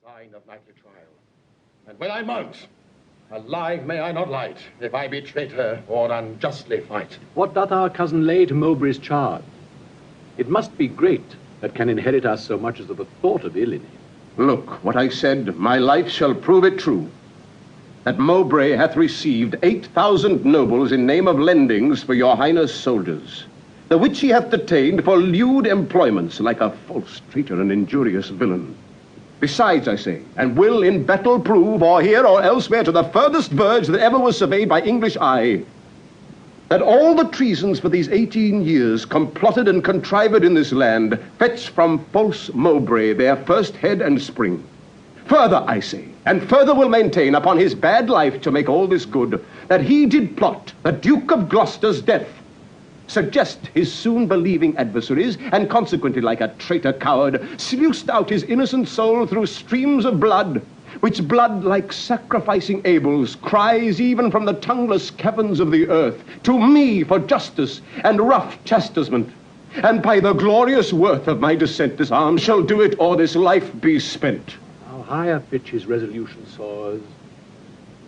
sign of knightly trial. And when I mount, alive may I not light, if I be traitor or unjustly fight. What doth our cousin lay to Mowbray's charge? It must be great that can inherit us so much as of a thought of ill in him. Look, what I said, my life shall prove it true. That Mowbray hath received 8,000 nobles in name of lendings for your highness' soldiers, the which he hath detained for lewd employments, like a false traitor and injurious villain. Besides, I say, and will in battle prove, or here or elsewhere to the furthest verge that ever was surveyed by English eye, that all the treasons for these 18 years complotted and contrived in this land fetch from false Mowbray their first head and spring. Further, I say, and further will maintain upon his bad life to make all this good, that he did plot the Duke of Gloucester's death, suggest his soon-believing adversaries, and consequently, like a traitor coward, sluiced out his innocent soul through streams of blood, which blood, like sacrificing Abel's, cries even from the tongueless caverns of the earth, to me for justice and rough chastisement. And by the glorious worth of my descent, this arm shall do it, or this life be spent. How higher pitch his resolution soars.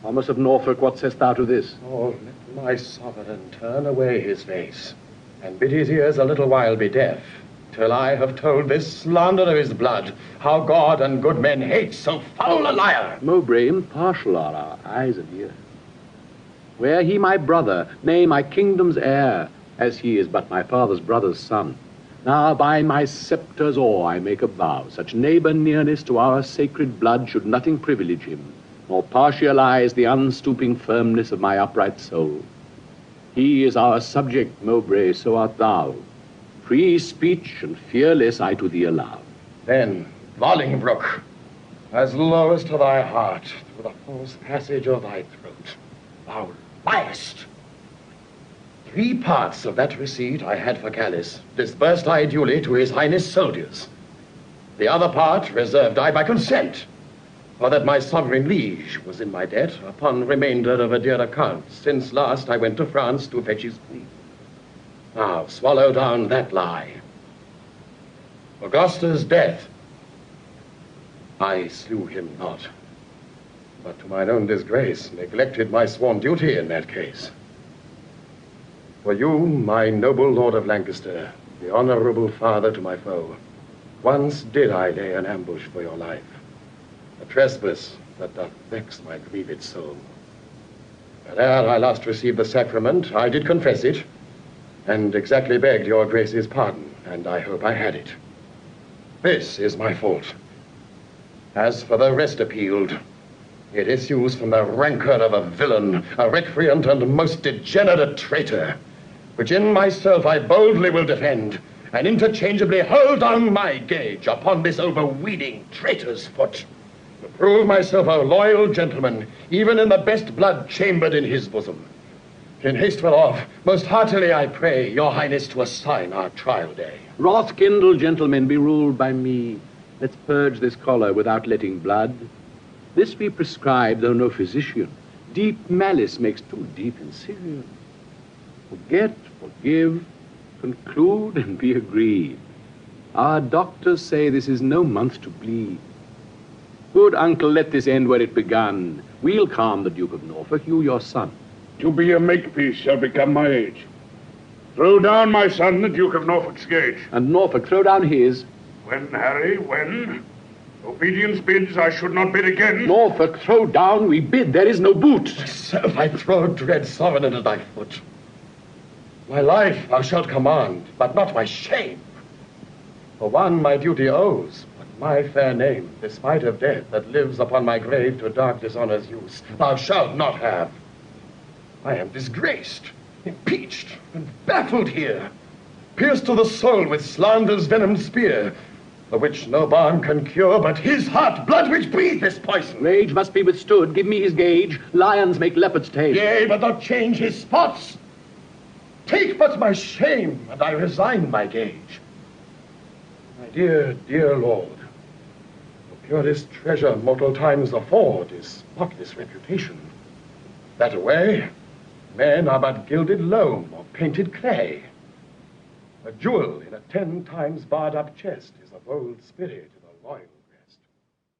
Thomas of Norfolk, what sayest thou to this? Oh, let my sovereign turn away his face, and bid his ears a little while be deaf, till I have told this slander of his blood, how God and good men hate so foul a liar. Mowbray, impartial are our eyes and ears. Were he my brother, nay, my kingdom's heir, as he is but my father's brother's son, now by my scepter's awe I make a vow, such neighbor nearness to our sacred blood should nothing privilege him, nor partialize the unstooping firmness of my upright soul. He is our subject, Mowbray, so art thou. Free speech and fearless I to thee allow. Then, Bolingbroke, as low as to thy heart, through the false passage of thy throat, thou liest. 3 parts of that receipt I had for Callis, disbursed I duly to his highness' soldiers. The other part reserved I by consent, for that my sovereign liege was in my debt upon remainder of a dear account, since last I went to France to fetch his queen. Now swallow down that lie. For Gloucester's death, I slew him not, but to mine own disgrace neglected my sworn duty in that case. For you, my noble Lord of Lancaster, the honorable father to my foe, once did I lay an ambush for your life, a trespass that doth vex my grieved soul. But ere I last received the sacrament, I did confess it, and exactly begged your grace's pardon, and I hope I had it. This is my fault. As for the rest appealed, it issues from the rancor of a villain, a recreant and most degenerate traitor, which in myself I boldly will defend, and interchangeably hold down my gage upon this overweening traitor's foot, to prove myself a loyal gentleman, even in the best blood chambered in his bosom. In haste whereof, most heartily I pray your highness to assign our trial day. Wrath kindled, gentlemen, be ruled by me. Let's purge this collar without letting blood. This we prescribe, though no physician. Deep malice makes too deep incision. Forget, forgive, conclude, and be agreed. Our doctors say this is no month to bleed. Good uncle, let this end where it begun. We'll calm the Duke of Norfolk, you your son. To be a makepeace shall become my age. Throw down, my son, the Duke of Norfolk's gage. And Norfolk, throw down his. When, Harry, when? Obedience bids, I should not bid again. Norfolk, throw down, we bid, there is no boot. Myself I throw, dread sovereign, at thy foot. My life thou shalt command, but not my shame. For one my duty owes, but my fair name, despite of death that lives upon my grave to dark dishonor's use, thou shalt not have. I am disgraced, impeached, and baffled here, pierced to the soul with slander's venomed spear, the which no balm can cure, but his heart blood which breathes this poison. Rage must be withstood, give me his gauge. Lions make leopards tame. Yea, but not change his spots. Take but my shame, and I resign my gage. My dear, dear lord, the purest treasure mortal times afford is spotless reputation. That away, men are but gilded loam or painted clay. A jewel in a 10 times barred up chest is a bold spirit in a loyal